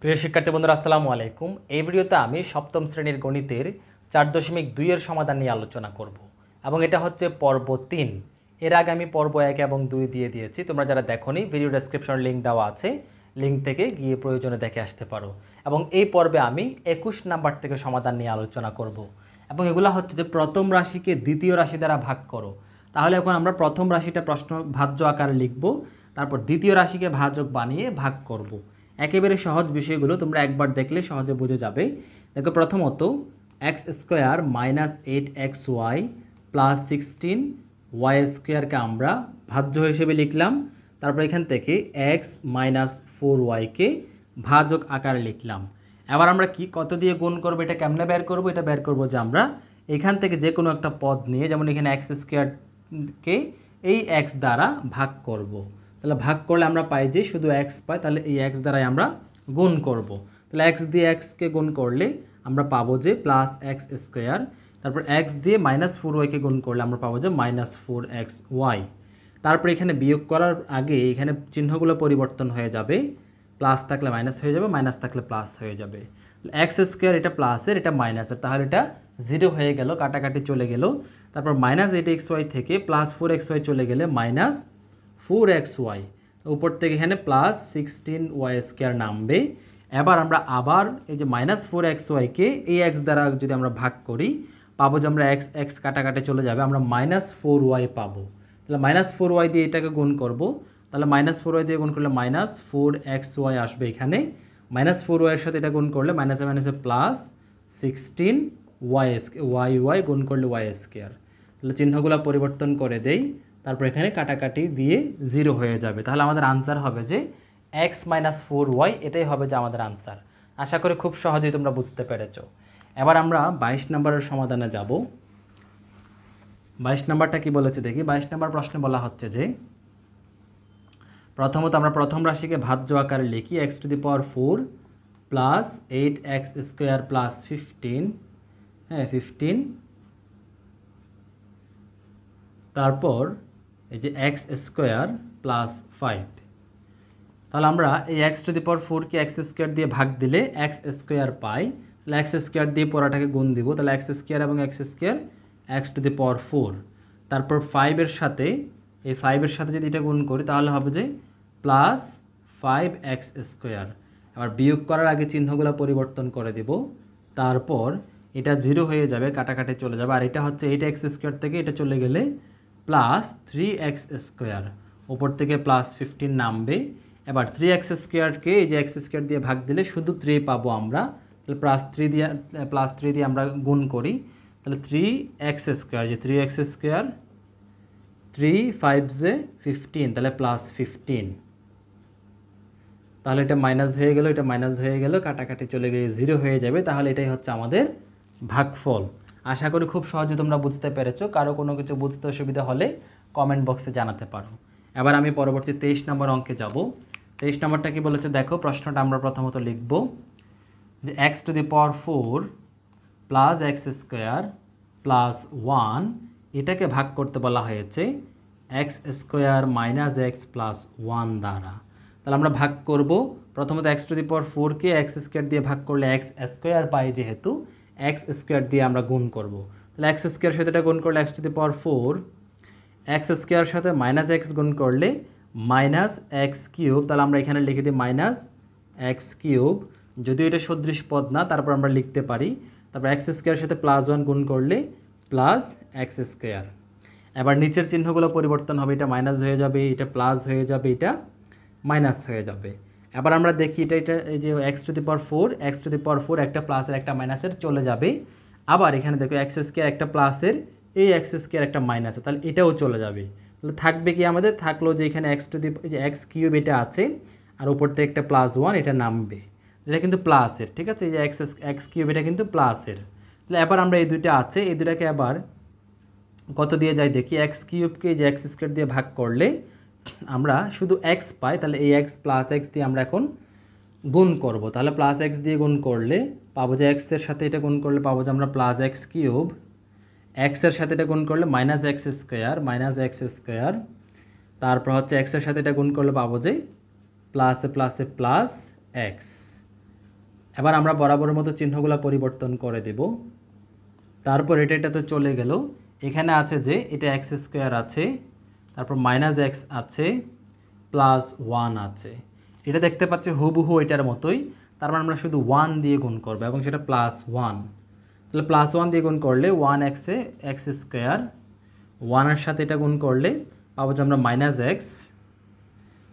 প্রিয় শিক্ষার্থী বন্ধুরা আসসালামু আলাইকুম। এই ভিডিওতে আমি সপ্তম শ্রেণীর গণিতের 4.2 এর সমাধান নিয়ে আলোচনা করব এবং এটা হচ্ছে পর্ব 3। এর আগে আমি পর্ব 1 এবং 2 দিয়ে দিয়েছি। তোমরা যারা দেখোনি ভিডিও ডেসক্রিপশনে লিংক দেওয়া আছে, লিংক থেকে গিয়ে প্রয়োজনে দেখে আসতে পারো। এবং এই পর্বে আমি 21 নাম্বার থেকে সমাধান নিয়ে আলোচনা করব এবং এগুলো হচ্ছে যে প্রথম রাশিকে দ্বিতীয় রাশি দ্বারা ভাগ করো। তাহলে এখন আমরা প্রথম রাশিটা প্রশ্ন ভাজ্য আকারে লিখব, তারপর দ্বিতীয় রাশিকে ভাজক বানিয়ে ভাগ করব। একেবারে সহজ বিষয়গুলো তোমরা একবার দেখলে সহজে বুঝে যাবে। দেখো প্রথমত x square minus 8xy plus 16y স্কোয়ারকে আমরা ভাজ্য হিসেবে লিখলাম। তারপর এখান থেকে এক্স মাইনাস 4yকে ভাজক আকারে লিখলাম। এবার আমরা কি কত দিয়ে গুণ করবো, এটা কেমনে বের করবো? এটা বের করবো যে আমরা এখান থেকে যে কোনো একটা পদ নিয়ে, যেমন এখানে এক্স স্কোয়ারকে এই এক্স দ্বারা ভাগ করব। তাহলে ভাগ করলে আমরা পাই যে শুধু এক্স পাই, তাহলে এই এক্স দ্বারাই আমরা গুণ করব। তাহলে এক্স দিয়ে এক্সকে গুণ করলে আমরা পাবো যে প্লাস এক্স স্কোয়ার, তারপর এক্স দিয়ে মাইনাস 4yকে গুণ করলে আমরা পাবো যে মাইনাস 4xy। তারপর এখানে বিয়োগ করার আগে এখানে চিহ্নগুলো পরিবর্তন হয়ে যাবে, প্লাস থাকলে মাইনাস হয়ে যাবে, মাইনাস থাকলে প্লাস হয়ে যাবে। এক্স স্কোয়ার এটা প্লাসের, এটা মাইনাসের, তাহলে এটা 0 হয়ে গেল, কাটাকাটি চলে গেল। তারপর মাইনাস 8xy থেকে প্লাস 4xy চলে গেলে মাইনাস 4xy, উপর থেকে এখানে প্লাস 16y স্কোয়ার নামবে। এবার আমরা আবার এই যে মাইনাস 4xyকে এই এক্স দ্বারা যদি আমরা ভাগ করি, পাবো যে আমরা এক্স এক্স কাটাকাটি চলে যাবে, আমরা মাইনাস 4y পাবো। তাহলে মাইনাস 4y দিয়ে এটাকে গুণ করব, তাহলে মাইনাস 4y দিয়ে গুণ করলে মাইনাস 4xy আসবে এখানে। মাইনাস 4y এর সাথে এটা গুণ করলে মাইনাসে মাইনাসে প্লাস 16y গুণ করলে y স্কোয়ার। তাহলে চিহ্নগুলো পরিবর্তন করে দেই, তারপর এখানে কাটাকাটি দিয়ে 0 হয়ে যাবে। তাহলে আমাদের আনসার হবে যে এক্স মাইনাস 4y, এটাই হবে যে আমাদের আনসার। আশা করি খুব সহজেই তোমরা বুঝতে পেরেছো। এবার আমরা 22 নম্বরের সমাধানে যাব। 22 নম্বরটা কি বলেছে দেখি। 22 নম্বর প্রশ্নে বলা হচ্ছে যে প্রথমত আমরা প্রথম রাশিকে ভাজ্য আকারে লিখি, x to the power 4 plus 8x square plus 15, 15, তারপর এই যে এক্স স্কোয়ার প্লাস 5। তাহলে আমরা এই এক্স টু দি পাওয়ার 4কে এক্স স্কোয়ার দিয়ে ভাগ দিলে এক্স স্কোয়ার পাই। তাহলে এক্স স্কোয়ার দিয়ে পড়াটাকে গুণ দিব, তাহলে এক্স স্কোয়ার এবং x square x to the power 4। তারপর 5-এর সাথে, এই 5-এর সাথে যদি এটা গুণ করি তাহলে হবে যে প্লাস 5x স্কোয়ার। আবার বিয়োগ করার আগে চিহ্নগুলো পরিবর্তন করে দিব, তারপর এটা 0 হয়ে যাবে, কাটাকাটি চলে যাবে। আর এটা হচ্ছে 8x স্কোয়ার থেকে এটা চলে গেলে প্লাস 3x স্কোয়ার, ওপর থেকে প্লাস 15 নামবে। এবার 3x স্কোয়ারকে এই যে এক্স স্কোয়ার দিয়ে ভাগ দিলে শুধু 3 পাবো আমরা, তাহলে প্লাস 3 দিয়ে আমরা গুণ করি, তাহলে 3x স্কোয়ার, যে 3x স্কোয়ার 3 5 যে 15, তাহলে প্লাস 15। তাহলে এটা মাইনাস হয়ে গেল, এটা মাইনাস হয়ে গেল, কাটাকাটি চলে গিয়ে 0 হয়ে যাবে। তাহলে এটাই হচ্ছে আমাদের ভাগফল। আশা করি খুব সহজে তোমরা বুঝতে পেরেছো। কারো কোনো কিছু বুঝতে অসুবিধা হলে কমেন্ট বক্সে জানাতে পারো। এবার আমি পরবর্তী 23 নম্বর অঙ্কে যাব। 23 নম্বরটা কি বলেছে দেখো। প্রশ্নটা আমরা প্রথমত লিখব যে x to the power 4 plus x square plus 1, এটাকে ভাগ করতে বলা হয়েছে x square minus x plus 1 দ্বারা। তাহলে আমরা ভাগ করব, প্রথমত এক্স টু দি পাওয়ার 4কে এক্স স্কোয়ার দিয়ে ভাগ করলে এক্স স্কোয়ার পাই, যেহেতু এক্স স্কোয়ার দিয়ে আমরা গুণ করব। তাহলে এক্স স্কোয়ার সাথে এটা গুণ করলে x to the power 4, x square সাথে মাইনাস এক্স গুণ করলে মাইনাস এক্স কিউব। তাহলে আমরা এখানে লিখে দিই মাইনাস এক্স কিউব, যদিও এটা সদৃশ পদ না, তারপর আমরা লিখতে পারি। তারপর এক্স স্কোয়ারের সাথে প্লাস 1 গুণ করলে প্লাস এক্স স্কোয়ার। এবার নিচের চিহ্নগুলো পরিবর্তন হবে, এটা মাইনাস হয়ে যাবে, এটা প্লাস হয়ে যাবে, এটা মাইনাস হয়ে যাবে। এবার আমরা দেখি এটা এই যে এক্স টু দি পাওয়ার 4 একটা প্লাসের একটা মাইনাসের চলে যাবে। আবার এখানে দেখো এক্স স্কোয়ার একটা প্লাসের, এই এক্স স্কোয়ার একটা মাইনাসের, তাহলে এটাও চলে যাবে। তাহলে থাকবে কি আমাদের, থাকলো যে এখানে এক্স টু দি যে এক্স কিউব এটা আছে, আর উপর থেকে একটা প্লাস 1 এটা নামবে, এটা কিন্তু প্লাসের, ঠিক আছে। এই যে এক্স কিউব এটা কিন্তু প্লাসের। তাহলে এবার আমরা এই দুইটা আছে, এই দুটাকে আবার কত দিয়ে যাই দেখি। এক্স কিউবকে যে এক্স স্কোয়ার দিয়ে ভাগ করলে আমরা শুধু এক্স পাই, তাহলে এই এক্স প্লাস এক্স দিয়ে আমরা এখন গুণ করব। তাহলে প্লাস এক্স দিয়ে গুণ করলে পাবো যে এক্সের সাথে এটা গুণ করলে পাবো যে আমরা প্লাস এক্স কিউব, এক্সের সাথে এটা গুণ করলে মাইনাস এক্স স্কোয়ার, তারপর হচ্ছে এক্সের সাথে এটা গুণ করলে পাবো যে প্লাসে প্লাসে প্লাস এক্স। এবার আমরা বরাবরের মতো চিহ্নগুলো পরিবর্তন করে দেব। তারপর এটা তো চলে গেল। এখানে আছে যে এটা এক্স স্কোয়ার আছে, তারপর মাইনাস এক্স আছে, প্লাস ওয়ান আছে। এটা দেখতে পাচ্ছি হুবহু এটার মতোই, তার মানে আমরা শুধু ওয়ান দিয়ে গুণ করবো এবং সেটা প্লাস ওয়ান। তাহলে প্লাস ওয়ান দিয়ে গুণ করলে ওয়ান এক্সে এক্স স্কোয়ার, ওয়ানের সাথে এটা গুণ করলে পাবো যে আমরা মাইনাস এক্স,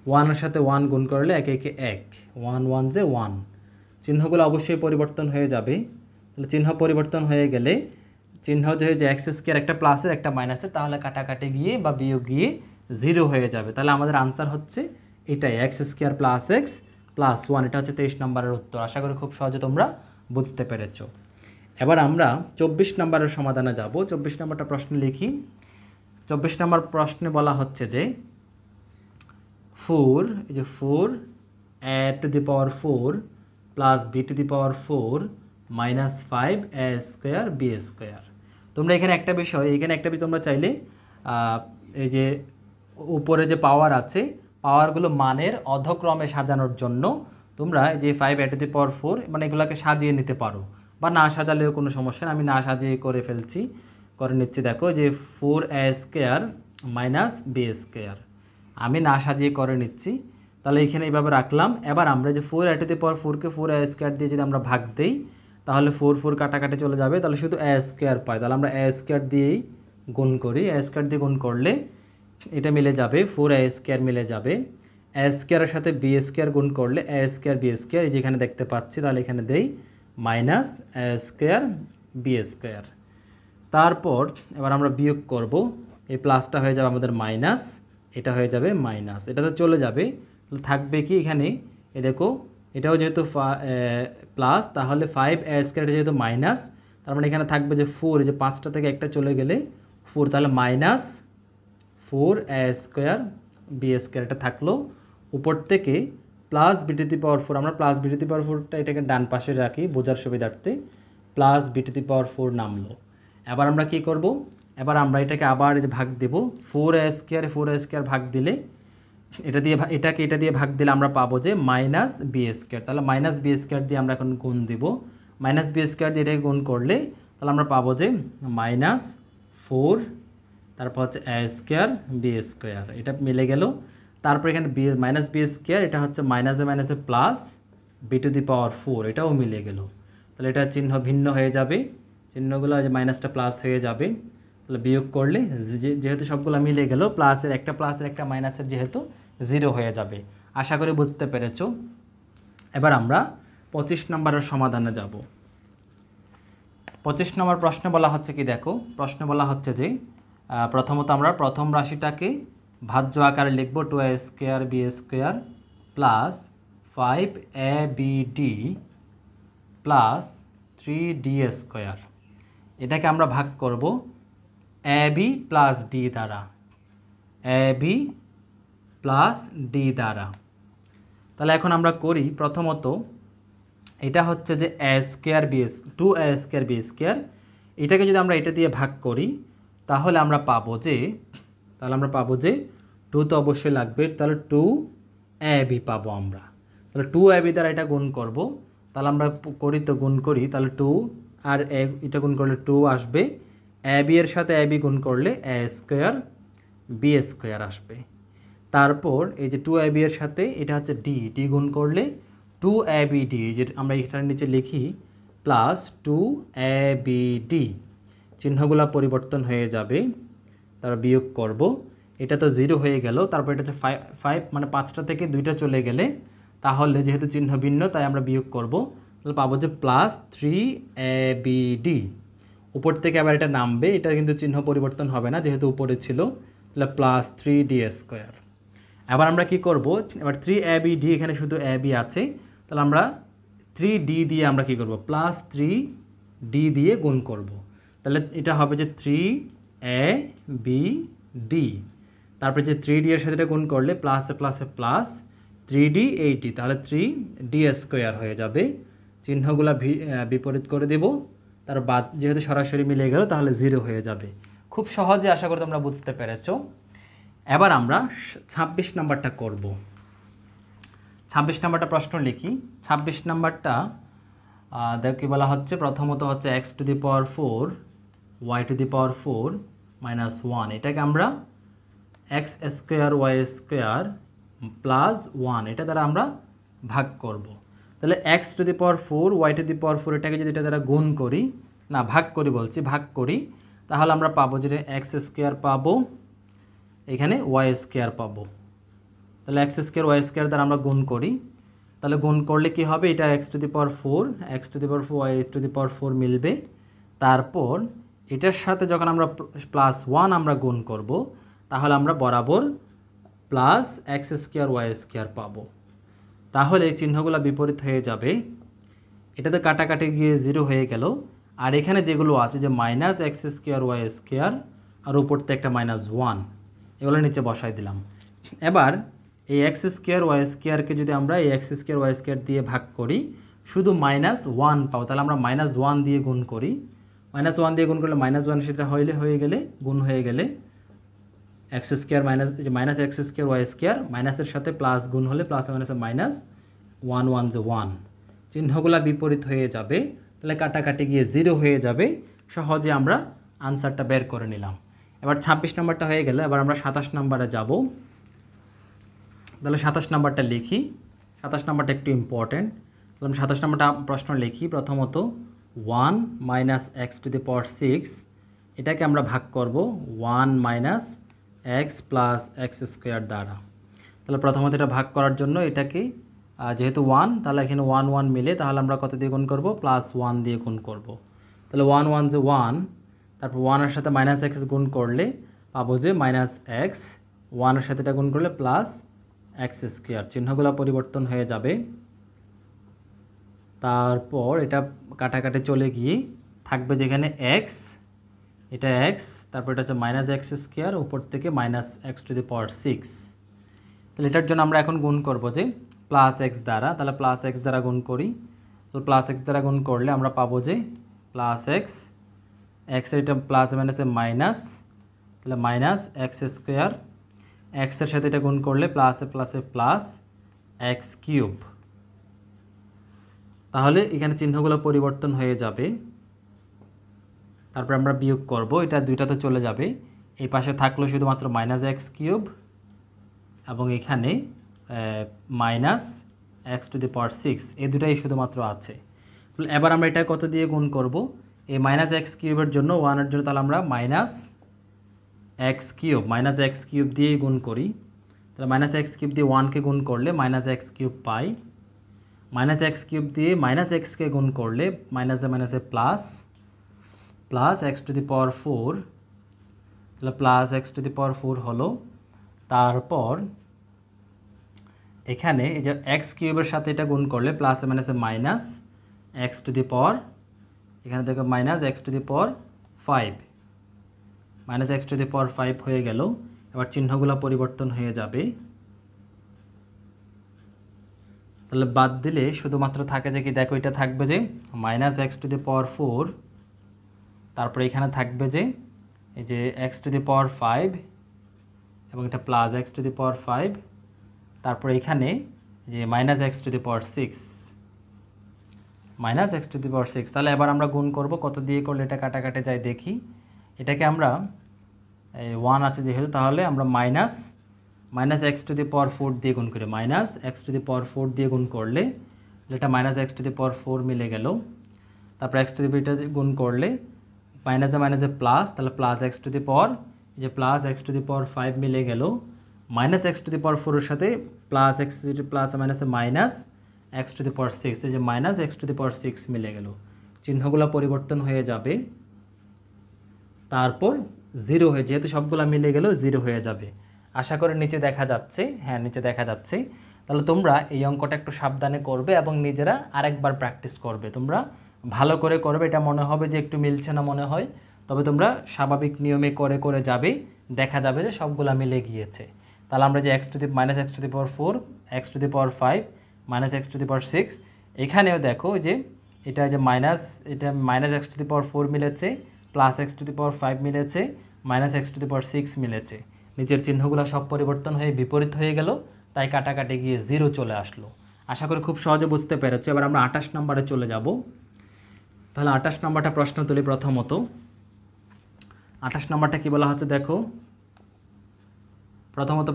ওয়ানের সাথে ওয়ান গুণ করলে একে একে এক, ওয়ান ওয়ান যে ওয়ান। চিহ্নগুলো অবশ্যই পরিবর্তন হয়ে যাবে। তাহলে চিহ্ন পরিবর্তন হয়ে গেলে চিহ্ন যে এক্স স্কোয়ার একটা প্লাসের একটা মাইনাসের, তাহলে কাটাকাটি গিয়ে বা বিয়োগ গিয়ে জিরো হয়ে যাবে। তাহলে আমাদের আনসার হচ্ছে এটাই, x square plus x plus one. এটা হচ্ছে 23 নম্বরের উত্তর। আশা করি খুব সহজে তোমরা বুঝতে পেরেছ। এবার আমরা 24 নম্বরের সমাধানে যাব। 24 নম্বরটা প্রশ্ন লিখি। 24 নম্বর প্রশ্নে বলা হচ্ছে যে 4 a to the power 4 plus b to the power 4 minus 5 a square b square. তোমরা এখানে একটা বিষয় তোমরা চাইলে এই যে উপরে যে পাওয়ার আছে, পাওয়ারগুলো মানের অধক্রমে সাজানোর জন্য তোমরা যে 5 a to the power 4 মানে এগুলোকে সাজিয়ে নিতে পারো, বা না সাজালেও কোনো সমস্যা না। আমি না সাজিয়ে করে নিচ্ছি। দেখো যে 4a square minus b square আমি না সাজিয়ে করে নিচ্ছি। তাহলে এখানে এইভাবে রাখলাম। এবার আমরা যে 4 a to the power 4কে 4a square দিয়ে যদি আমরা ভাগ দেই, তাহলে 4 4 কাটাকাটি চলে যাবে, তাহলে শুধু a স্কোয়ার পাই। তাহলে আমরা a স্কোয়ার দিয়েই গুণ করি। a স্কোয়ার দিয়ে গুণ করলে এটা মিলে যাবে, 4a স্কোয়ার মিলে যাবে। a স্কোয়ারের সাথে b স্কোয়ার গুণ করলে a স্কোয়ার b স্কোয়ার, এই যেখানে দেখতে পাচ্ছি, তাহলে এখানে দেই minus a square b square. তারপর এবার আমরা বিয়োগ করব, এই প্লাসটা হয়ে যাবে আমাদের মাইনাস, এটা হয়ে যাবে মাইনাস, এটা তো চলে যাবে। তাহলে থাকবে কি এখানে, এ দেখো এটাও যেহেতু প্লাস, তাহলে 5a স্কোয়ার যেহেতু মাইনাস, তার মানে এখানে থাকবে যে 4, এই যে 5টা থেকে একটা চলে গেলে 4, তাহলে minus 4a square b square এটা থাকলো। উপর থেকে plus b two the power 4, আমরা প্লাস b টু দি পাওয়ার 4টা এটাকে ডান পাশে রাখি বোঝার সুবিধার্থে, plus b two the power 4 নামলো। এবার আমরা কি করব, এবার আমরা এটাকে আবার ভাগ দেব। 4a স্কোয়ার ভাগ দিলে এটা দিয়ে ভাগ দিলে আমরা পাবো যে মাইনাস b স্কোয়ার। তাহলে মাইনাস b স্কোয়ার দিয়ে আমরা এখন গুণ দেব। মাইনাস b স্কোয়ার দিয়ে এটাকে গুণ করলে তাহলে আমরা পাবো যে মাইনাস 4, তারপর হচ্ছে a স্কোয়ার b স্কোয়ার, এটা মিলে গেল। তারপর এখানে মাইনাস b স্কোয়ার, এটা হচ্ছে মাইনাসে plus b two the power 4, এটাও মিলে গেল। তাহলে এটা চিহ্ন ভিন্ন হয়ে যাবে, চিহ্নগুলো যে মাইনাসটা প্লাস হয়ে যাবে। তাহলে বিয়োগ করলে যেহেতু সবগুলো মিলে গেল, প্লাসের একটা মাইনাসের যেহেতু জিরো হয়ে যাবে। আশা করি বুঝতে পেরেছ। এবার আমরা 25 নম্বরের সমাধানে যাব। 25 নম্বর প্রশ্নে বলা হচ্ছে কি, দেখো প্রশ্নে বলা হচ্ছে যে প্রথমত আমরা প্রথম রাশিটাকে ভাজ্য আকারে লিখব, 2a square b square plus 5abd plus 3d square. এটাকে আমরা ভাগ করব ab প্লাস d দ্বারা, ab প্লাস d দ্বারা। তাহলে এখন আমরা করি, প্রথমত এটা হচ্ছে যে a square b 2a square b square, এটাকে যদি আমরা এটা দিয়ে ভাগ করি তাহলে আমরা পাবো যে 2 তো অবশ্যই লাগবে, তাহলে 2ab পাবো আমরা। তাহলে 2ab দ্বারা এটা গুণ করব, তাহলে আমরা গুণ করি, তাহলে 2 আর এটা গুণ করলে 2 আসবে, ab এর সাথে ab গুণ করলে a স্কোয়ার b স্কোয়ার আসবে। তারপর এই যে 2ab এর সাথে এটা হচ্ছে d গুণ করলে 2abd, যে আমরা এটার নিচে লিখি প্লাস 2abd, চিহ্নগুলো পরিবর্তন হয়ে যাবে। তারপর বিয়োগ করব, এটা তো 0 হয়ে গেল। তারপর এটা হচ্ছে 5 মানে 5টা থেকে 2টা চলে গেলে, তাহলে যেহেতু চিহ্ন ভিন্ন তাই আমরা বিয়োগ করব। তাহলে পাবো যে প্লাস 3abd। উপর থেকে আবার এটা নামবে, এটা কিন্তু চিহ্ন পরিবর্তন হবে না যেহেতু উপরে ছিল, তাহলে প্লাস 3d স্কোয়ার। এবার আমরা কি করব, এবার 3abd এখানে শুধু ab আছে, তাহলে আমরা 3d দিয়ে আমরা কি করব, প্লাস 3d দিয়ে গুণ করব। তাহলে এটা হবে যে 3abd, তারপরে যে 3d এর সাথে এটা গুণ করলে প্লাসে প্লাস 3d 80, তাহলে 3d স্কোয়ার হয়ে যাবে। চিহ্নগুলো বিপরীত করে দেব, তার বাদ যেহেতু সরাসরি মিলে গেল তাহলে 0 হয়ে যাবে। খুব সহজে আশা করি তোমরা বুঝতে পেরেছ। এবার আমরা 26 নাম্বারটা করব। 26 নাম্বারটা প্রশ্ন লিখি। 26 নাম্বারটা দেখো কী বলা হচ্ছে, প্রথমত হচ্ছে x to the power 4 y to the power 4 minus 1, এটাকে আমরা x square y square plus 1 এটা দ্বারা আমরা ভাগ করব। তাহলে x to the power 4 y to the power 4 এটাকে যদি এটা দ্বারা গুণ করি, না ভাগ করি বলছি, ভাগ করি, তাহলে আমরা পাবো যে এক্স স্কোয়ার পাবো, এখানে ওয়াই স্কোয়ার পাবো। তাহলে এক্স স্কোয়ার ওয়াই স্কোয়ার দ্বারা আমরা গুণ করি, তাহলে গুণ করলে কি হবে, এটা x to the power 4 x to the power 4 y to the power 4 মিলবে। তারপর এটার সাথে যখন আমরা প্লাস 1 আমরা গুণ করব, তাহলে আমরা বরাবর plus x square y square পাবো। তাহলে এই চিহ্নগুলো বিপরীত হয়ে যাবে, এটাতে কাটাকাটি গিয়ে 0 হয়ে গেল। আর এখানে যেগুলো আছে যে minus x square y square আর উপরতে একটা -1, এগুলো নিচে বসাই দিলাম। এবার এই এক্স স্কোয়ার ওয়াই স্কোয়ারকে যদি আমরা এই এক্স স্কোয়ার ওয়াই স্কোয়ার দিয়ে ভাগ করি, শুধু -1 পাবো। তাহলে আমরা -1 দিয়ে গুণ করি, -1 দিয়ে গুণ করলে -1 সেটা হয়ে গেলে গুণ হয়ে গেলে x square minus x square y square, মাইনাসের সাথে প্লাস গুণ হলে প্লাস মাইনাসে মাইনাস, 1 যে 1, চিহ্নগুলা বিপরীত হয়ে যাবে। তাহলে কাটাকাটি গিয়ে 0 হয়ে যাবে। সহজে আমরা আনসারটা বের করে নিলাম। এবার 26 নম্বরটা হয়ে গেলে এবার আমরা 27 নম্বরে যাব। তাহলে 27 নম্বরটা লিখি, 27 নম্বরটা একটু ইম্পর্টেন্ট। তাহলে আমি 27 নম্বরটা প্রশ্ন লিখি। প্রথমত 1 minus x to the power 6 এটাকে আমরা ভাগ করব 1 minus x plus x square দ্বারা। তাহলে প্রথমত এটা ভাগ করার জন্য এটাকে যেহেতু 1, তাহলে এখানে 1 1 মিলে, তাহলে আমরা কত দিয়ে গুণ করব, +1 দিয়ে গুণ করব। তাহলে 1 1 যে 1, তারপর 1 এর সাথে মাইনাস এক্স গুণ করলে পাবো যে মাইনাস এক্স, 1 এর সাথে এটা গুণ করলে প্লাস এক্স স্কোয়ার, চিহ্নগুলো পরিবর্তন হয়ে যাবে। তারপর এটা কাটাকাটি চলে গিয়ে থাকবে যেখানে এক্স, এটা এক্স, তারপর এটা হচ্ছে মাইনাস এক্স স্কোয়ার, উপর থেকে minus x to the power 6। তাহলে এটার জন্য আমরা এখন গুণ করব যে প্লাস এক্স দ্বারা। তাহলে প্লাস এক্স দ্বারা গুণ করি, তো প্লাস এক্স দ্বারা গুণ করলে আমরা পাবো যে প্লাস এক্স, এক্সের এটা প্লাস মাইনাসে মাইনাস, তাহলে মাইনাস এক্স স্কোয়ার, এক্সের সাথে এটা গুণ করলে প্লাসে প্লাসে প্লাস এক্স কিউব। তাহলে এখানে চিহ্নগুলো পরিবর্তন হয়ে যাবে। তারপর আমরা বিয়োগ করব, এটা দুইটা তো চলে যাবে, এই পাশে থাকলো শুধুমাত্র মাইনাস এক্স কিউব এবং এখানে minus x to the power 6, এই দুটাই শুধুমাত্র আছে। এবার আমরা এটা কত দিয়ে গুণ করব, এই মাইনাস এক্স কিউবের জন্য 1 এর জন্য, তাহলে আমরা মাইনাস এক্স কিউব দিয়েই গুণ করি। তাহলে মাইনাস এক্স কিউব দিয়ে 1কে গুণ করলে মাইনাস এক্স কিউব পাই, মাইনাস এক্স কিউব দিয়ে মাইনাস এক্সকে গুণ করলে মাইনাসে মাইনাসে plus, plus x to the power 4, তাহলে plus x to the power 4 হলো। তারপর এখানে এই যে এক্স কিউবের সাথে এটা গুণ করলে প্লাসে মাইনাসে minus x to the power, এখানে দেখো minus x to the power 5, minus x to the power 5 হয়ে গেল। এবার চিহ্নগুলো পরিবর্তন হয়ে যাবে। তাহলে বাদ দিলে শুধুমাত্র থাকে যে কি, দেখো এটা থাকবে যে minus x to the power 4, তারপরে এখানে থাকবে যে এই যে এক্স টু দি পাওয়ার 5 এবং এটা plus x to the power 5, তারপরে এখানে যে minus x to the power 6, minus x to the power 6। তাহলে এবার আমরা গুণ করব, কত দিয়ে করলে এটা কাটাকাটি যায় দেখি। এটাকে আমরা 1 আছে যেহেতু, তাহলে আমরা minus x to the power 4 দিয়ে গুণ করি, minus x to the power 4 দিয়ে গুণ করলে এটা minus x to the power 4 মিলে গেল। তারপর এক্স টু দি পাওয়ার গুণ করলে মাইনাসে মাইনাসে প্লাস, তাহলে প্লাস এক্স টু দি পাওয়ার, এই যে plus x to the power 5 মিলে গেল। Minus x to the power 4 এর সাথে প্লাস এক্স প্লাস মাইনাসে minus x to the power 6, এই যে minus x to the power 6 মিলে গেল। চিহ্নগুলো পরিবর্তন হয়ে যাবে। তারপর 0 হয়ে, যেহেতু সবগুলো মিলে গেল 0 হয়ে যাবে। আশা করি নিচে দেখা যাচ্ছে, হ্যাঁ নিচে দেখা যাচ্ছে। তাহলে তোমরা এই অঙ্কটা একটু সাবধানে করবে এবং নিজেরা আরেকবার প্র্যাকটিস করবে। তোমরা ভালো করে করবে, এটা মনে হবে যে একটু মিলছে না মনে হয়, তবে তোমরা স্বাভাবিক নিয়মে করে করে যাবে, দেখা যাবে যে সবগুলো মিলে গিয়েছে। তাহলে আমরা যে x to the minus x to the power 4, x to the power 5, minus x to the power 6, এখানেও দেখো যে এটা যে মাইনাস, এটা minus x to the power 4 মিলেছে, plus x to the power 5 মিলেছে, minus x to the power 6 মিলেছে। নিচের চিহ্নগুলো সব পরিবর্তন হয়ে বিপরীত হয়ে গেল, তাই কাটাকাটি গিয়ে 0 চলে আসলো। আশা করি খুব সহজে বুঝতে পেরেছো। এবার আমরা 28 নম্বরে চলে যাব। তাহলে 28 নম্বরটা প্রশ্ন তুলি। প্রথমত 28 নম্বরটা কি বলা হচ্ছে দেখো।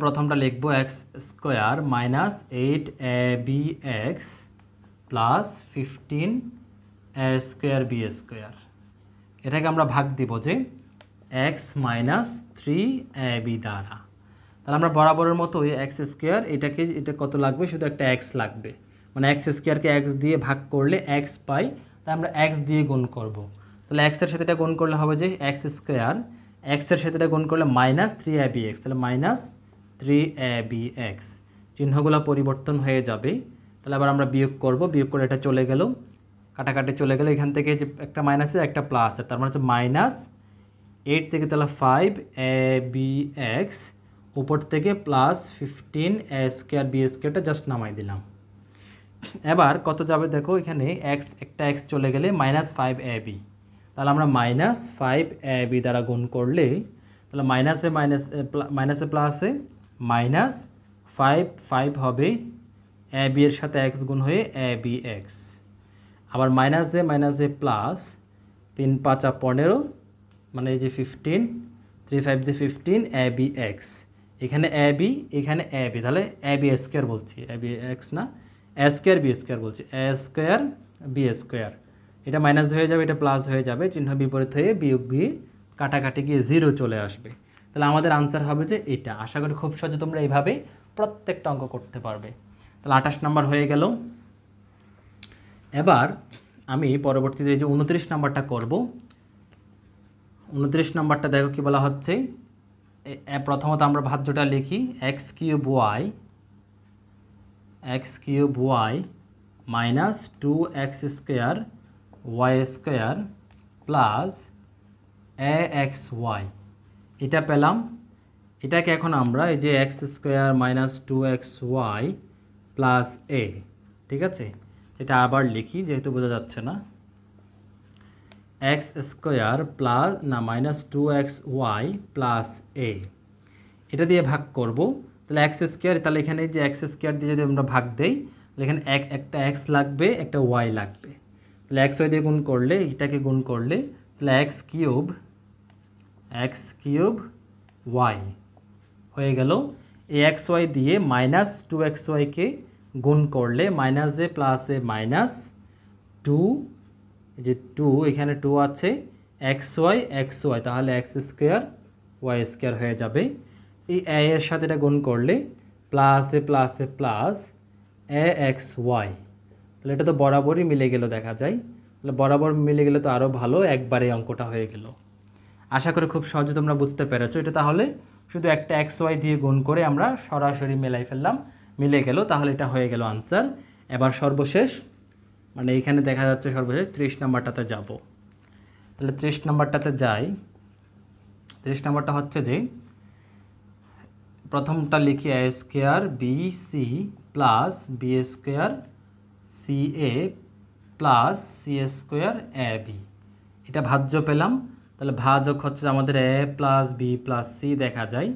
প্রথমটা লিখবো x square minus 8abx plus 15a² b²। এটাকে আমরা ভাগ দিব যে এক্স মাইনাস 3ab দ্বারা। তাহলে আমরা বরাবরের মতো ওই এক্স স্কোয়ার এটা কত লাগবে, শুধু একটা এক্স লাগবে, মানে এক্স স্কোয়ারকে এক্স দিয়ে ভাগ করলে এক্স পাই, তাই আমরা এক্স দিয়ে গুণ করব। তাহলে এক্সের সাথে এটা গুণ করলে হবে যে এক্স স্কোয়ার, এক্সের সাথে এটা গুণ করলে মাইনাস 3abx, তাহলে মাইনাস 3abx। চিহ্নগুলো পরিবর্তন হয়ে যাবে। তাহলে আবার আমরা বিয়োগ করব, বিয়োগ করে এটা চলে গেল, কাটাকাটি চলে গেল। এখান থেকে যে একটা মাইনাসে একটা প্লাসের, তার মানে হচ্ছে মাইনাস 8 থেকে তাহলে 5abx, উপর থেকে প্লাস 15a² b²টা জাস্ট নামাই দিলাম। এবার কত যাবে দেখো, এখানে একটা এক্স চলে গেলে মাইনাস 5ab, তাহলে আমরা মাইনাস 5ab দ্বারা গুণ করলে তাহলে মাইনাসে প্লাসে মাইনাস 5 হবে, ab এর সাথে x গুণ হয়ে abx। আবার মাইনাসে প্লাস 3 5 15, মানে এই যে 15, 3 5 যে 15 abx। এখানে ab, এখানে ab, তাহলে ab² বলছি, abx না, a² b² বলছি, a² b²। এটা মাইনাস হয়ে যাবে, এটা প্লাস হয়ে যাবে, চিহ্ন বিপরীত হয়ে বিয়োগ গিয়ে কাটাকাটি গিয়ে 0 চলে আসবে। তাহলে আমাদের আনসার হবে যে এটা। আশা করি খুব সহজে তোমরা এইভাবে প্রত্যেকটা অঙ্ক করতে পারবে। তাহলে 28 নম্বর হয়ে গেল। এবার আমি পরবর্তীতে যে 29 নম্বরটা করব। 29 নম্বরটা দেখো কি বলা হচ্ছে। প্রথমত আমরা ভাজ্যটা লিখি, x³ minus 2x² y² plus aXy। এটা পেলাম। এটাকে এখন আমরা এই যে x² minus 2xy plus a, ঠিক আছে, এটা আবার লিখি যেহেতু বোঝা যাচ্ছে না। x² প্লাস না মাইনাস 2xy প্লাস a, এটা দিয়ে ভাগ করব। তাহলে x², তাহলে এখানে যে x² দিয়ে যদি আমরা ভাগ দেই, তাহলে এখানে একটা x লাগবে, একটা y লাগবে। তাহলে xy দিয়ে গুণ করলে, এটাকে গুণ করলে তাহলে x³ y হয়ে গেল। এই xy দিয়ে মাইনাস 2xy কে গুণ করলে মাইনাস এ প্লাস এ মাইনাস 2, এই যে 2, এখানে 2 আছে, xy, তাহলে x² y² হয়ে যাবে। এই a এর সাথে এটা গুণ করলে প্লাস এ প্লাস aXy। তাহলে এটা তো বরাবরই মিলে গেল দেখা যায়। তাহলে বরাবর মিলে গেলে তো আরও ভালো, একবারে অঙ্কটা হয়ে গেল। আশা করি খুব সহজে তোমরা বুঝতে পেরেছো। এটা তাহলে শুধু একটা xy দিয়ে গুণ করে আমরা সরাসরি মেলাই ফেললাম, মিলে গেল, তাহলে এটা হয়ে গেল আনসার। এবার সর্বশেষ, মানে এইখানে দেখা যাচ্ছে সর্বশেষ 30 নম্বরটাতে যাব। তাহলে 30 নম্বরটাতে যাই। 30 নম্বরটা হচ্ছে যে প্রথমটা লিখি a² bc plus b² ca plus c² ab। এটা ভাজ্য পেলাম। তাহলে ভাজক হচ্ছে আমাদের a plus b plus c দেখা যায়।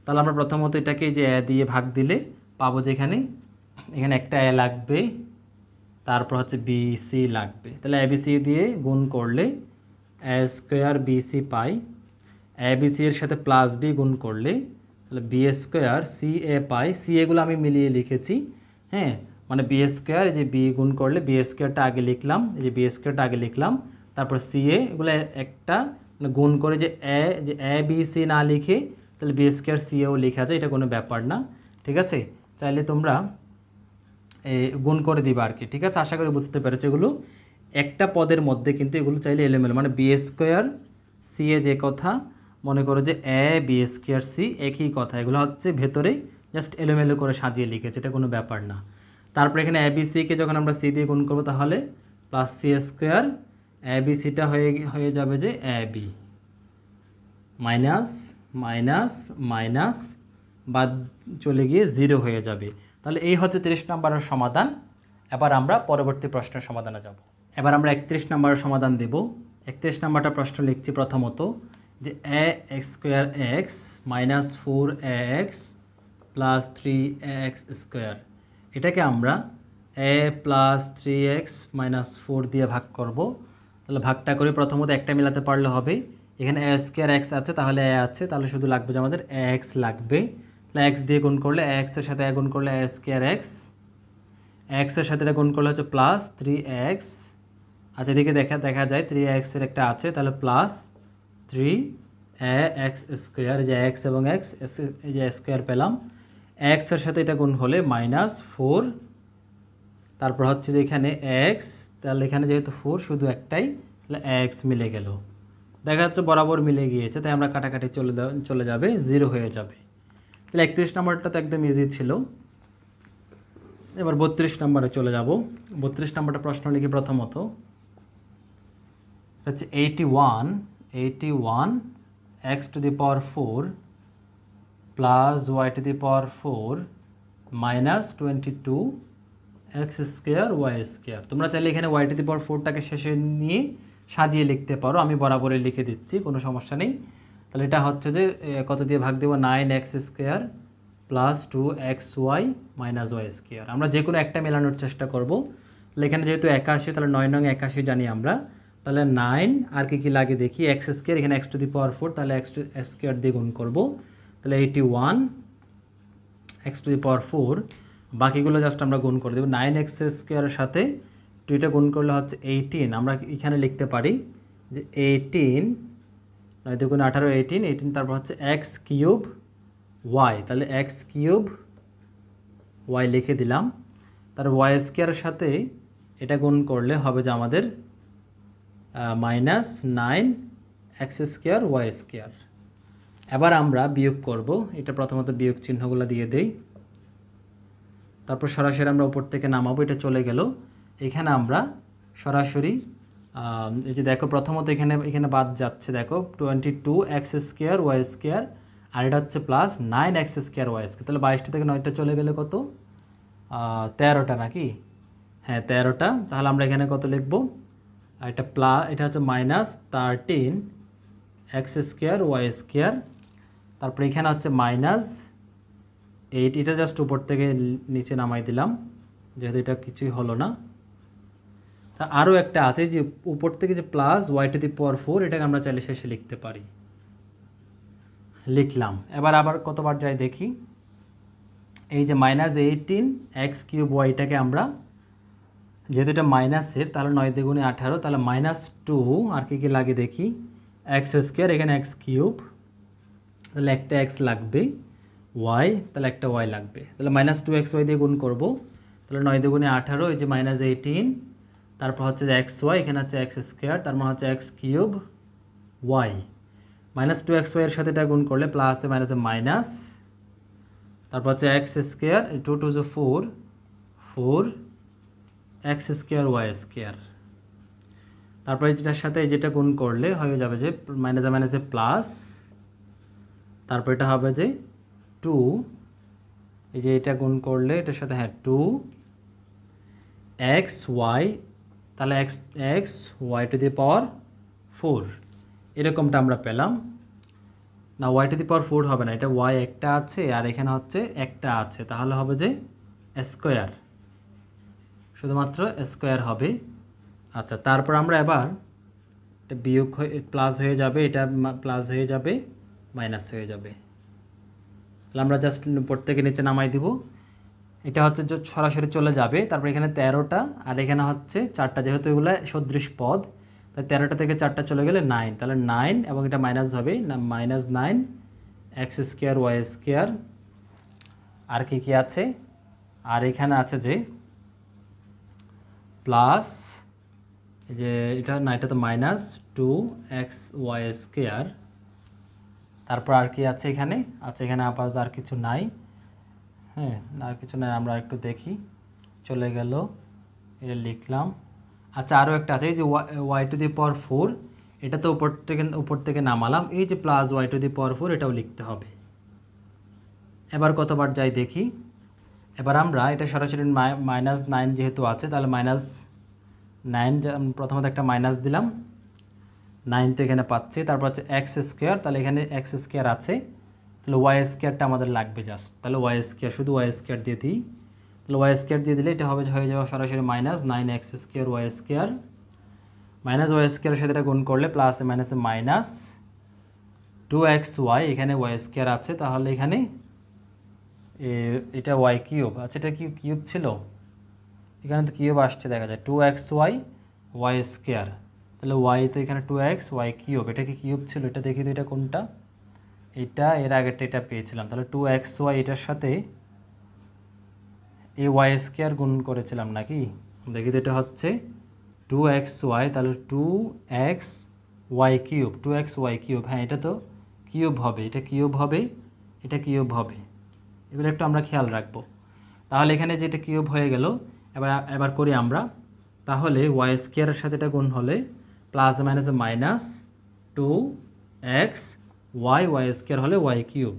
তাহলে আমরা প্রথমত এটাকে যে a দিয়ে ভাগ দিলে পাবো যে এখানে একটা a লাগবে, তারপর হচ্ছে bc লাগবে। তাহলে abc দিয়ে গুণ করলে a² bc পাই, abc এর সাথে প্লাস b গুণ করলে তাহলে b² ca পাই। ca গুলো আমি মিলিয়ে লিখেছি, হ্যাঁ, মানে b², এই যে b গুণ করলে b²টা আগে লিখলাম, এই যে b²টা আগে লিখলাম, তারপর ca, এগুলো একটা মানে গুণ করে যে a b c না লিখে তাহলে b² caও লেখা যায়, এটা কোনো ব্যাপার না, ঠিক আছে। চাইলে তোমরা গুণ করে দিবা আর কি, ঠিক আছে। আশা করি বুঝতে পেরেছো। এগুলো একটা পদের মধ্যে কিন্তু এগুলো চাইলে এলোমেলো, মানে b² ca যে কথা, মনে করো যে a b² c একই কথা, এগুলো হচ্ছে ভেতরে জাস্ট এলোমেলো করে সাজিয়ে লিখেছে, এটা কোনো ব্যাপার না। তারপরে এখানে abc কে যখন আমরা c দিয়ে গুণ করবো তাহলে প্লাস c², abcটা হয়ে যাবে যে ab, মাইনাস মাইনাস মাইনাস বাদ চলে গিয়ে 0 হয়ে যাবে। তাহলে এই হচ্ছে 30 নম্বরের সমাধান। এবার আমরা পরবর্তী প্রশ্নের সমাধানে যাব। এবার আমরা 31 নম্বরের সমাধান দেব। 31 নম্বরটা প্রশ্ন লিখছি প্রথমত যে ax² minus 4ax plus 3ax², এটাকে আমরা এ প্লাস 3x মাইনাস 4 দিয়ে ভাগ করব। তাহলে ভাগটা করে প্রথমত একটা মেলাতে পারলে হবে। এখানে এ স্কোয়ার এক্স আছে, তাহলে এ আছে, তাহলে শুধু লাগবে যে আমাদের এক্স লাগবে। তাহলে এক্স দিয়ে গুণ করলে এক্সের সাথে গুণ করলে এ স্কোয়ার এক্স, এক্সের সাথে এটা গুণ করলে হচ্ছে প্লাস 3x। আচ্ছা এদিকে দেখা যায় 3xের একটা আছে, তাহলে প্লাস 3x স্কোয়ার, এই যে এক্স এবং এক্স, এই যে স্কোয়ার পেলাম। এক্সের সাথে এটা গুণ হলে মাইনাস 4, তারপর হচ্ছে যে এখানে এক্স, তাহলে এখানে যেহেতু 4 শুধু একটাই, তাহলে এক্স মিলে গেল। দেখা যাচ্ছে বরাবর মিলে গিয়েছে, তাই আমরা কাটাকাটি চলে যাবে, 0 হয়ে যাবে। তাহলে 31 নম্বরটা তো একদম ইজি ছিল। এবার 32 নম্বরে চলে যাব। 32 নম্বরটা প্রশ্ন লিখি প্রথমত হচ্ছে 81 x to the power 4 plus y to the power 4 minus 22 x square y square. তোমরা চাইলে এখানে ওয়াই টু দি পাওয়ার 4টাকে শেষে নিয়ে সাজিয়ে লিখতে পারো, আমি বরাবরই লিখে দিচ্ছি, কোনো সমস্যা নেই। তাহলে এটা হচ্ছে যে কত দিয়ে ভাগ দেবো, 9x square plus 2xy minus y square. আমরা যে কোনো একটা মেলানোর চেষ্টা করব। তাহলে এখানে যেহেতু 81, তাহলে 9 নং 81 জানি আমরা, তাহলে 9 আর কি লাগে দেখি, এক্স স্কোয়ার, এখানে এক্স টু দি পাওয়ার 4, তাহলে এক্স স্কোয়ার দিয়ে গুণ করবো, তাহলে 81 এক্স টু দি পাওয়ার 4, বাকিগুলো জাস্ট আমরা গুণ করে দেবো। 9x স্কোয়ারের সাথে 2টা গুণ করলে হচ্ছে 18, আমরা এখানে লিখতে পারি যে 18, 9 2 18, 18, তারপর হচ্ছে এক্স কিউব ওয়াই, তাহলে এক্স কিউব ওয়াই লিখে দিলাম। তার ওয়াই স্কোয়ারের সাথে এটা গুণ করলে হবে যে আমাদের minus 9x square y square. এবার আমরা বিয়োগ করব, এটা প্রথমত বিয়োগ চিহ্নগুলো দিয়ে দেই, তারপর সরাসরি আমরা উপর থেকে নামাবো, এটা চলে গেল। এখানে আমরা সরাসরি এই যে দেখো প্রথমত এখানে বাদ যাচ্ছে, দেখো 22x স্কোয়ার ওয়াই স্কোয়ার, আর এটা হচ্ছে plus 9x square y square. তাহলে 22টা থেকে 9টা চলে গেলে কত, 13টা নাকি? হ্যাঁ 13টা। তাহলে আমরা এখানে কত লিখবো, এটা এটা হচ্ছে minus 13x square y square, তারপর এখানে হচ্ছে মাইনাস 8, এটা জাস্ট উপর থেকে নিচে নামাই দিলাম যেহেতু এটা কিছুই হলো না। তা আরও একটা আছে যে উপর থেকে যে plus y to the power 4, এটাকে আমরা চাইলে শেষে লিখতে পারি, লিখলাম। এবার আবার কতবার যাই দেখি, এই যে মাইনাস 18x কিউব ওয়াইটাকে আমরা, যেহেতু এটা মাইনাসের, তাহলে 9 দুগুণে 18, তাহলে মাইনাস 2 আর কি লাগে দেখি, এক্স স্কোয়ার, এখানে এক্স কিউব, তাহলে একটা এক্স লাগবে, ওয়াই, তাহলে একটা ওয়াই লাগবে, তাহলে মাইনাস 2xy দিয়ে গুণ করবো, তাহলে 9 দুগুণে 18, এই যে মাইনাস 18, তারপর হচ্ছে যে এক্স ওয়াই, এখানে হচ্ছে এক্স স্কোয়ার, তার মানে হচ্ছে x cube Y, minus 2xy এর সাথে এটা গুণ করলে প্লাসে মাইনাসে মাইনাস, তারপর হচ্ছে x square, 2 2 4 x square y square, তারপরে যেটার সাথে যেটা গুণ করলে হয়ে যাবে যে মাইনাসে মাইনাসে প্লাস, তারপর এটা হবে যে 2, এই যে এটা গুণ করলে এটার সাথে, হ্যাঁ 2xy, তাহলে x Y to the power 4, এরকমটা আমরা পেলাম না। ওয়াই টু দি পাওয়ার 4 হবে না, এটা ওয়াই একটা আছে আর এখানে হচ্ছে একটা আছে, তাহলে হবে যে স্কোয়ার, শুধুমাত্র স্কোয়ার হবে। আচ্ছা তারপর আমরা এবার এটা বিয়োগ প্লাস হয়ে যাবে, এটা প্লাস হয়ে যাবে, মাইনাস হয়ে যাবে, তাহলে আমরা জাস্ট উপর থেকে নিচে নামাই দিব, এটা হচ্ছে সরাসরি চলে যাবে। তারপর এখানে 13টা আর এখানে হচ্ছে 4টা, যেহেতু এগুলো সদৃশ পদ, তাই 13টা থেকে 4টা চলে গেলে 9, তাহলে 9 এবং এটা মাইনাস হবে না, minus 9 x square y square. আর কি কি আছে, আর এখানে আছে যে প্লাস, এই যে এটা না, এটা তো মাইনাস 2x ওয়াই স্কোয়ার, তারপর আর কি আছে এখানে, আচ্ছা এখানে আপাতত আর কিছু নাই, হ্যাঁ আর কিছু নাই, আমরা একটু দেখি, চলে গেল, এটা লিখলাম। আচ্ছা আরও একটা আছে, এই যে ওয়াই টু দি পাওয়ার 4, এটা তো উপর থেকে নামালাম, এই যে plus y to the power 4, এটাও লিখতে হবে। এবার কতবার যাই দেখি, এবার আমরা এটা সরাসরি মাইনাস 9 যেহেতু আছে, তাহলে মাইনাস 9, প্রথমত একটা মাইনাস দিলাম, 9 তো এখানে পাচ্ছি, তারপর হচ্ছে এক্স স্কোয়ার, তাহলে এখানে এক্স স্কোয়ার আছে, তাহলে ওয়াই স্কোয়ারটা আমাদের লাগবে জাস্ট, তাহলে ওয়াই স্কোয়ার, শুধু ওয়াই স্কোয়ার দিয়ে দিই, তাহলে ওয়াই স্কোয়ার দিয়ে দিলে এটা হবে হয়ে যাবে সরাসরি minus 9x square y square, minus y স্কোয়ারের সাথে এটা গুণ করলে প্লাসে মাইনাসে মাইনাস 2xy, এখানে ওয়াই স্কোয়ার আছে তাহলে এখানে এটা ওয়াই কিউব, আচ্ছা এটা কি কিউব ছিল, এখানে তো কিউব আসছে দেখা যায় 2xy ওয়াই স্কোয়ার, তাহলে ওয়াই তো এখানে 2x ওয়াই কিউব, এটা কি কিউব ছিল, এটা দেখি তো এটা কোনটা, এটা এর আগেরটা এটা পেয়েছিলাম, তাহলে 2xy এটার সাথে এই ওয়াই স্কোয়ার গুণ করেছিলাম নাকি, দেখি তো এটা হচ্ছে 2xy, তাহলে 2xy কিউব, 2xy কিউব, হ্যাঁ এটা তো কিউব হবে, এটা কিউব হবে, এটা কিউব হবে, এগুলো একটু আমরা খেয়াল রাখবো। তাহলে এখানে যেটা কিউব হয়ে গেল, এবার করি আমরা, তাহলে ওয়াই স্কোয়ারের সাথে এটা গুণ হলে প্লাস মাইনাসে মাইনাস 2x ওয়াই স্কোয়ার হলে ওয়াই কিউব,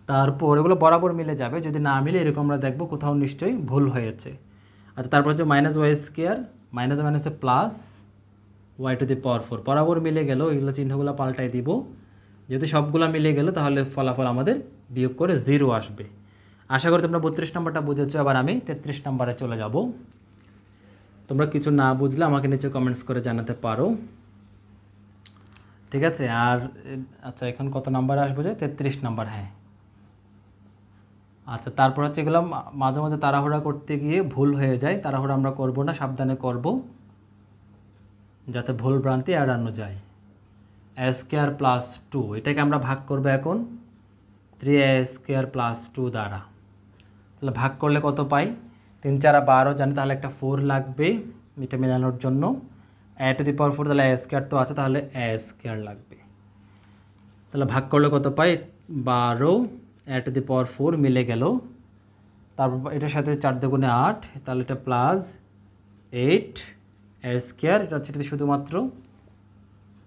তারপর এগুলো বরাবর মিলে যাবে, যদি না মিলে এরকম আমরা দেখব কোথাও নিশ্চয়ই ভুল হয়েছে। আচ্ছা তারপর হচ্ছে মাইনাস ওয়াই স্কোয়ার মাইনাস মাইনাসে plus y to the power 4, বরাবর মিলে গেল, এগুলো চিহ্নগুলো পাল্টাই দিব, যদি সবগুলো মিলে গেল তাহলে ফলাফল আমাদের বিয়োগ করে 0 আসবে। আশা করি তোমরা 32 নম্বরটা বুঝেছো। আবার আমি 33 নম্বরে চলে যাব। তোমরা কিছু না বুঝলে আমাকে নিচে কমেন্টস করে জানাতে পারো, ঠিক আছে। আর আচ্ছা এখন কত নাম্বার আসবে, যে 33 নাম্বার, হ্যাঁ। আচ্ছা তারপর হচ্ছে এগুলো মাঝে মাঝে তাড়াহুড়া করতে গিয়ে ভুল হয়ে যায়, তাড়াহুড়া আমরা করব না, সাবধানে করব যাতে ভুল ভ্রান্তি এড়ানো যায়। a স্কোয়ার প্লাস 2, এটাকে আমরা ভাগ করবো এখন 3a স্কোয়ার প্লাস 2 দ্বারা, তাহলে ভাগ করলে কত পাই, 3 4 12 জানি, তাহলে একটা 4 লাগবে এটা মেলানোর জন্য, a টু দি পাওয়ার 4, তাহলে a স্কোয়ার তো আছে, তাহলে a স্কোয়ার লাগবে, তাহলে ভাগ করলে কত পাই 12, a টু দি পাওয়ার 4 মিলে গেল, তারপর এটার সাথে 4 দুগুণে 8, তাহলে এটা প্লাস 8 a স্কোয়ার, এটা হচ্ছে শুধুমাত্র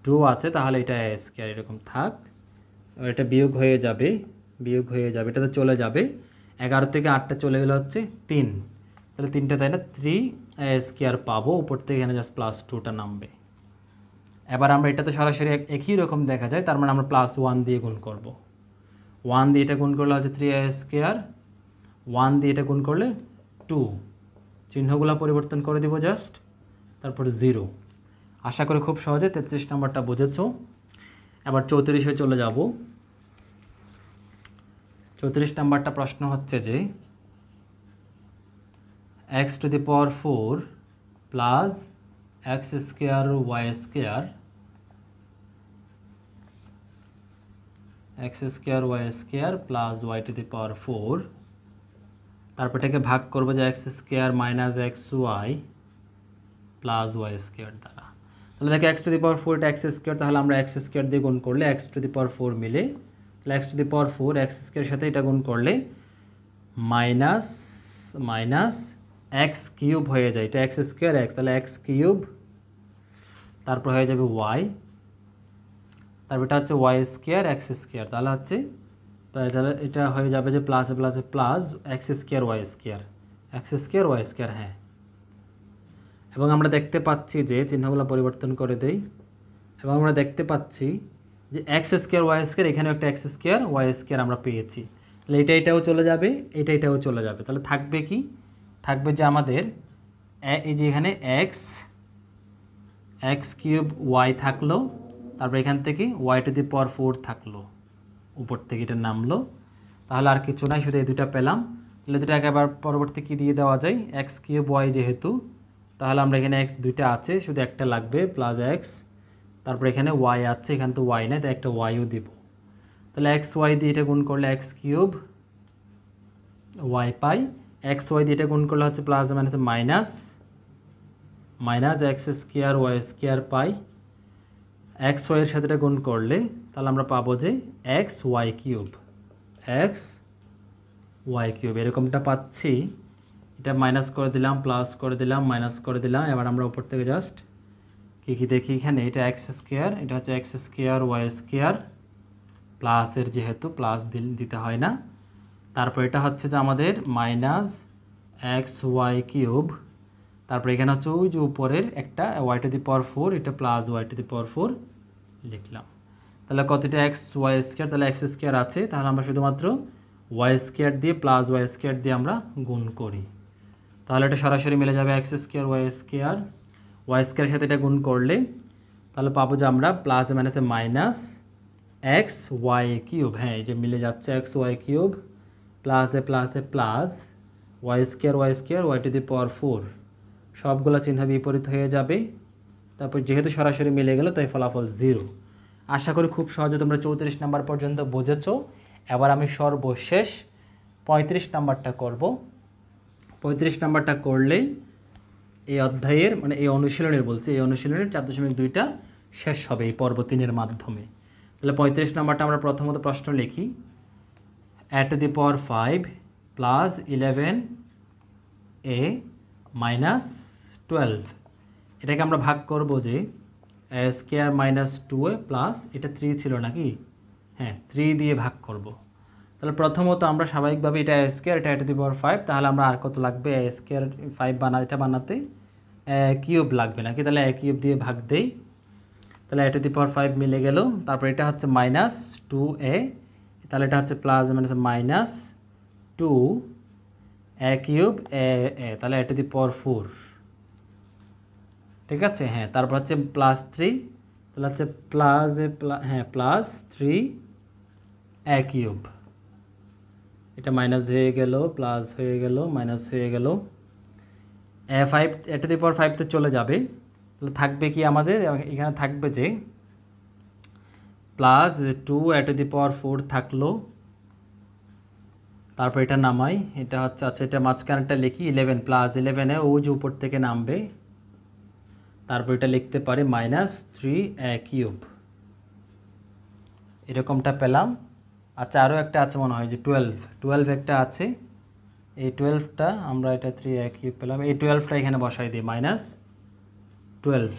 2 আছে, তাহলে এটা a স্কোয়ার এরকম থাক, এটা বিয়োগ হয়ে যাবে, এটা তো চলে যাবে, 11 থেকে 8টা চলে গেলে হচ্ছে 3, তাহলে 3টা তাই না 3a স্কোয়ার পাবো, উপর থেকে এখানে জাস্ট প্লাস 2টা নামবে। এবার আমরা এটা তো সরাসরি একই রকম দেখা যায়, তার মানে আমরা প্লাস 1 দিয়ে গুণ করব, 1 দিয়ে এটা গুণ করলে হচ্ছে 3a স্কোয়ার, 1 দিয়ে এটা গুণ করলে 2, চিহ্নগুলো পরিবর্তন করে দিব জাস্ট, তারপর 0। আশা করি খুব সহজে 33 নম্বরটা বুঝেছো। এবার 34-এ চলে যাব। 34 নম্বরটা প্রশ্ন হচ্ছে যে x to the power 4 plus x square y square, x square y square plus y to the power 4, তারপর এটাকে ভাগ করবো যে x square minus x y plus y square দ্বারা, তাহলে দেখো x টু দি পাওয়ার 4 এটা x স্কোয়ার, তাহলে আমরা x স্কোয়ার দিয়ে গুণ করলে x টু দি পাওয়ার 4 মিলে, তাহলে x to the power 4 x স্কোয়ারের সাথে এটা গুণ করলে মাইনাস মাইনাস এক্স কিউব হয়ে যায়, এটা এক্স স্কোয়ার এক্স, তাহলে এক্স কিউব, তারপর হয়ে যাবে ওয়াই, তারপর এটা হচ্ছে ওয়াই স্কোয়ার এক্স স্কোয়ার, তাহলে হচ্ছে তাহলে এটা হয়ে যাবে যে প্লাসে প্লাসে plus x square y square, হ্যাঁ। এবং আমরা দেখতে পাচ্ছি যে চিহ্নগুলো পরিবর্তন করে দেই, এবং আমরা দেখতে পাচ্ছি যে এক্স স্কোয়ার ওয়াই স্কোয়ার, এখানেও একটা এক্স স্কোয়ার ওয়াই স্কোয়ার আমরা পেয়েছি, তাহলে এটাও চলে যাবে, এটাও চলে যাবে, তাহলে থাকবে কি, থাকবে যে আমাদের এই যে এখানে এক্স কিউব ওয়াই থাকলো, তারপর এখান থেকে ওয়াই টু দি পাওয়ার 4 থাকলো, উপর থেকে এটা নামলো, তাহলে আর কিছু নাই, শুধু এই দুটা পেলাম, তাহলে দুটাকে আবার পরবর্তী কি দিয়ে দেওয়া যায়, এক্স কিউব ওয়াই যেহেতু, তাহলে আমরা এখানে এক্স দুইটা আছে, শুধু একটা লাগবে প্লাস এক্স, তারপর এখানে ওয়াই আছে, এখানে তো ওয়াই নাই, তাই একটা ওয়াইও দিব, তাহলে এক্স ওয়াই দিয়ে এটা গুণ করলে এক্স কিউব ওয়াই পাই, এক্স ওয়াই দিয়ে এটা গুণ করলে হচ্ছে প্লাস মাইনাসে minus x square y square পাই, এক্স ওয়াইয়ের সাথে এটা গুণ করলে তাহলে আমরা পাবো যে এক্স ওয়াই কিউব এরকমটা পাচ্ছি, এটা মাইনাস করে দিলাম, প্লাস করে দিলাম, মাইনাস করে দিলাম, এবার আমরা উপর থেকে জাস্ট কী দেখি, এখানে এটা এক্স স্কোয়ার, এটা হচ্ছে এক্স স্কোয়ার ওয়াই স্কোয়ার, প্লাসের যেহেতু প্লাস দিতে হয় না, তারপর এটা হচ্ছে যে আমাদের মাইনাস এক্স ওয়াই কিউব, তারপর এখানে হচ্ছে ওই যে উপরের একটা ওয়াই টু দি পাওয়ার 4, এটা plus y to the power 4 লিখলাম, তাহলে কতটা এক্স ওয়াই স্কোয়ার, তাহলে এক্স স্কোয়ার আছে, তাহলে আমরা শুধুমাত্র ওয়াই স্কোয়ার দিয়ে প্লাস ওয়াই স্কোয়ার দিয়ে আমরা গুণ করি, তাহলে এটা সরাসরি মিলে যাবে এক্স স্কোয়ার ওয়াই স্কোয়ারের সাথে এটা গুণ করলে তাহলে পাবো যে আমরা প্লাস মাইনাসে মাইনাস এক্স ওয়াই কিউব, হ্যাঁ এই যে মিলে যাচ্ছে এক্স ওয়াই কিউব প্লাসে plus y square y to the power 4, সবগুলো চিহ্ন বিপরীত হয়ে যাবে। তারপর যেহেতু সরাসরি মিলে গেল তাই ফলাফল 0। আশা করি খুব সহজে তোমরা 34 নাম্বার পর্যন্ত বুঝেছো। এবার আমি সর্বশেষ 35 নাম্বারটা করব। 35 নাম্বারটা করলেই এই অধ্যায়ের মানে এই অনুশীলনের এই অনুশীলনের 4.2টা শেষ হবে এই পর্ব 3-এর মাধ্যমে। তাহলে 35 নাম্বারটা আমরা প্রথমত প্রশ্ন লিখি, a to the power 5 plus 11a minus 12, এটাকে আমরা ভাগ করব যে a square minus 2a plus এটা 3 ছিল নাকি, হ্যাঁ 3 দিয়ে ভাগ করব। তাহলে প্রথমত আমরা স্বাভাবিকভাবে এটা a স্কোয়ার এটা a to the power 5, তাহলে আমরা আর কত লাগবে a স্কোয়ার 5 বানাতে a কিউব লাগবে নাকি, তাহলে a কিউব দিয়ে ভাগ দেই, তাহলে a to the power 5 মিলে গেল। তারপর এটা হচ্ছে মাইনাস 2a, তাহলে এটা হচ্ছে plus minus minus 2a cube a, তাহলে a to the power 4, ঠিক আছে। হ্যাঁ তারপর হচ্ছে প্লাস 3, তাহলে হচ্ছে প্লাস 3a কিউব, এটা মাইনাস হয়ে গেল প্লাস হয়ে গেল মাইনাস হয়ে গেল, a to the power 5 তো চলে যাবে, তাহলে থাকবে কি আমাদের এখানে থাকবে যে plus 2a to the power 4 থাকলো, তারপর এটা নামাই, এটা হচ্ছে আচ্ছা এটা মাঝখানেরটা লিখি 11 প্লাস 11 ও যে উপর থেকে নামবে, তারপর এটা লিখতে পারি মাইনাস 3a কিউব, এরকমটা পেলাম। আচ্ছা আরও একটা আছে মনে হয় যে 12 একটা আছে, এই 12টা আমরা এটা 3a কিউব পেলাম, এই 12টা এখানে বসাই দিই মাইনাস 12,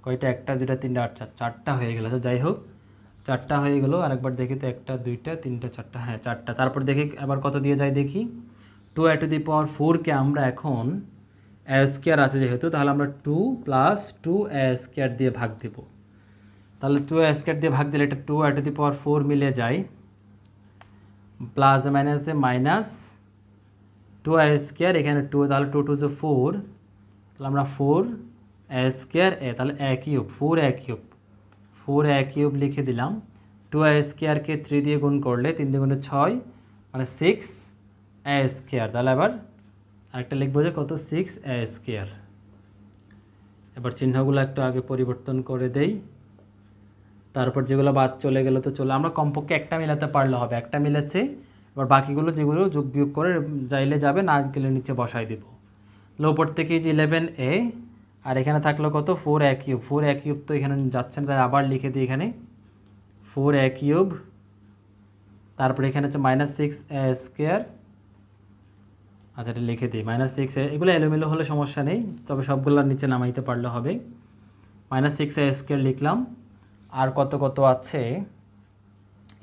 কয়টা একটা দুইটা তিনটা আটটা 4টা হয়ে গেল, যাই হোক 4টা হয়ে গেল। আরেকবার দেখি তো 1টা 2টা 3টা 4টা, হ্যাঁ 4টা। তারপর দেখি আবার কত দিয়ে যায় দেখি, 2a to the power 4কে আমরা এখন a স্কোয়ার আছে যেহেতু, তাহলে আমরা 2 প্লাস 2a স্কোয়ার দিয়ে ভাগ দেব, তাহলে 2a স্কোয়ার দিয়ে ভাগ দিলে এটা 2a to the power 4 মিলে যায়, প্লাস মাইনাসে মাইনাস 2a স্কোয়ার, এখানে 2 তাহলে 2 2 4, তাহলে আমরা 4a স্কোয়ার তাহলে a কিউব 4a কিউব লিখে দিলাম। 2a স্কোয়ারকে 3 দিয়ে গুণ করলে 3 দিয়ে গুণে 6 মানে 6a স্কোয়ার, তাহলে আবার আরেকটা লিখবো যে কত 6a স্কোয়ার। এবার চিহ্নগুলো একটু আগে পরিবর্তন করে দেই, তারপর যেগুলো বাদ চলে গেল তো চলে, আমরা কমপক্ষে একটা মিলাতে পারলে হবে, একটা মিলেছে, এবার বাকিগুলো যেগুলো যোগ বিয়োগ করে যাইলে যাবে, না গেলে নিচে বসাই দিব। উপর থেকে যে 11a আর এখানে থাকলো কত 4a কিউব তো এখানে যাচ্ছে না, তাই আবার লিখে দিই এখানে 4a কিউব, তারপরে এখানে হচ্ছে মাইনাস 6a স্কোয়ার, আচ্ছা এটা লিখে দিই মাইনাস 6a, এগুলো এলোমেলো হলে সমস্যা নেই, তবে সবগুলো নিচে নামাইতে পারলে হবে, মাইনাস 6a স্কোয়ার লিখলাম। আর কত আছে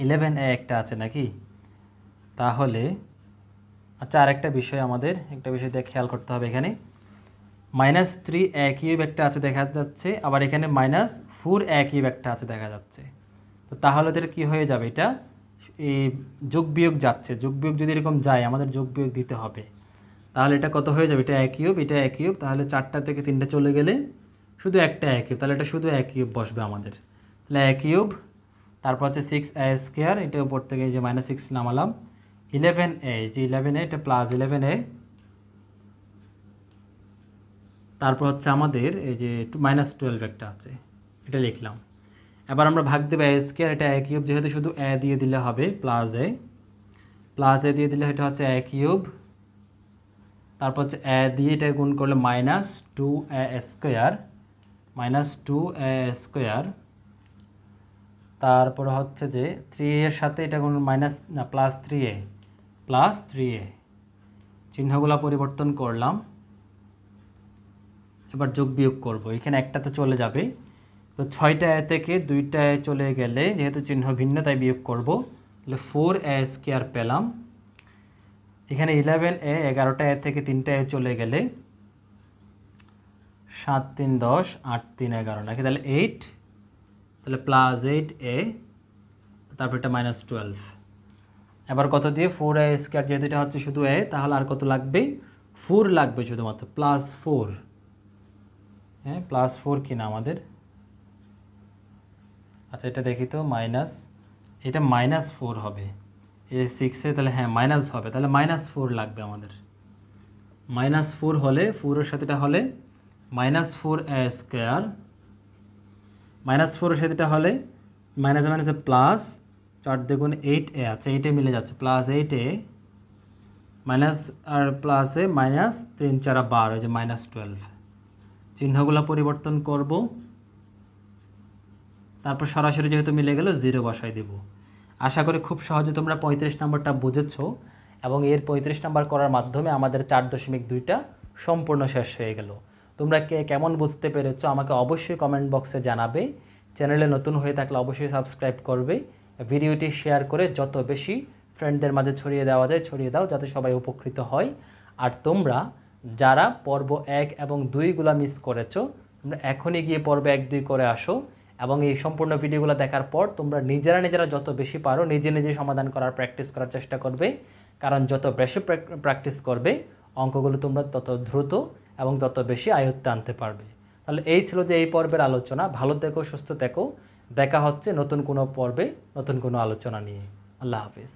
11a একটা আছে নাকি, তাহলে আচ্ছা আরেকটা বিষয় আমাদের একটা বিষয় দিয়ে খেয়াল করতে হবে, এখানে মাইনাস 3a কিউব একটা আছে দেখা যাচ্ছে, আবার এখানে মাইনাস 4a কিউব একটা আছে দেখা যাচ্ছে, তো তাহলে এটা কী হয়ে যাবে, এটা এই যোগ বিয়োগ যাচ্ছে, যোগ বিয়োগ যদি এরকম যায় আমাদের যোগ বিয়োগ দিতে হবে, তাহলে এটা কত হয়ে যাবে, এটা a কিউব, তাহলে 4টা থেকে 3টা চলে গেলে শুধু একটা a কিউব, তাহলে এটা শুধু a কিউব বসবে আমাদের, তাহলে a কিউব, তারপর হচ্ছে 6a স্কোয়ার, এটা উপর থেকে এই যে মাইনাস 6 নামালাম, 11a যে 11a এটা প্লাস 11a, তারপর হচ্ছে আমাদের এই যে মাইনাস 12 একটা আছে এটা লিখলাম। এবার আমরা ভাগ দেবো a স্কোয়ার, এটা a কিউব যেহেতু শুধু a দিয়ে দিলে হবে, প্লাস a দিয়ে দিলে এটা হচ্ছে a কিউব, তারপর হচ্ছে a দিয়ে এটা গুণ করলে মাইনাস 2a স্কোয়ার, তারপর হচ্ছে যে 3a এর সাথে এটা গুণ মাইনাস না প্লাস 3a, চিহ্নগুলো পরিবর্তন করলাম, এবার যোগ বিয়োগ করব, এখানে একটা তো চলে যাবে, তো 6টা a থেকে 2টা a চলে গেলে যেহেতু চিহ্ন ভিন্ন তাই বিয়োগ করব, তাহলে 4a স্কোয়ার পেলাম, এখানে 11a 11টা a থেকে 3টা a চলে গেলে 7 3 10 8 3 11 নাকি, তাহলে 8, তাহলে প্লাস 8a, তারপর এটা মাইনাস 12। এবার কত দিয়ে 4a² যেহেতু এটা হচ্ছে শুধু a, তাহলে আর কত লাগবে 4 লাগবে শুধুমাত্র +4। হ্যাঁ +4 কিনা আমাদের, আচ্ছা এটা দেখি তো মাইনাস, এটা -4 হবে এই 6-এ, তাহলে হ্যাঁ মাইনাস হবে, তাহলে -4 লাগবে আমাদের। -4 হলে 4-এর সাথে এটা হলে -4a², -4-এর সাথে এটা হলে মাইনাসে মাইনাসে প্লাস, 4 দ্বিগুণ 8a, আচ্ছা 8a মিলে যাচ্ছে, +8a মাইনাস আর প্লাসে মাইনাস 3 4 12, এই যে -12। চিহ্নগুলো পরিবর্তন করব, তারপর সরাসরি যেহেতু মিলে গেল 0 বসাই দেব। আশা করি খুব সহজে তোমরা 35 নম্বরটা বুঝেছো এবং এর 35 নম্বর করার মাধ্যমে আমাদের 4.2টা সম্পূর্ণ শেষ হয়ে গেল। তোমরা কে কেমন বুঝতে পেরেছো আমাকে অবশ্যই কমেন্ট বক্সে জানাবে। চ্যানেলে নতুন হয়ে থাকলে অবশ্যই সাবস্ক্রাইব করবে, ভিডিওটি শেয়ার করে যত বেশি ফ্রেন্ডদের মাঝে ছড়িয়ে দেওয়া যায় ছড়িয়ে দাও, যাতে সবাই উপকৃত হয়। আর তোমরা যারা পর্ব 1 এবং 2গুলো মিস করেছো, তোমরা এখনই গিয়ে পর্ব 1 2 করে আসো এবং এই সম্পূর্ণ ভিডিওগুলো দেখার পর তোমরা নিজেরা যত বেশি পারো নিজে সমাধান করার প্র্যাকটিস করার চেষ্টা করবে, কারণ যত বেশি প্র্যাকটিস করবে অঙ্কগুলো তোমরা তত দ্রুত এবং তত বেশি আয়ত্তে আনতে পারবে। তাহলে এই ছিল যে এই পর্বের আলোচনা। ভালো থেকো, সুস্থ থেকো, দেখা হচ্ছে নতুন কোনো পর্বে নতুন কোনো আলোচনা নিয়ে। আল্লাহ হাফিজ।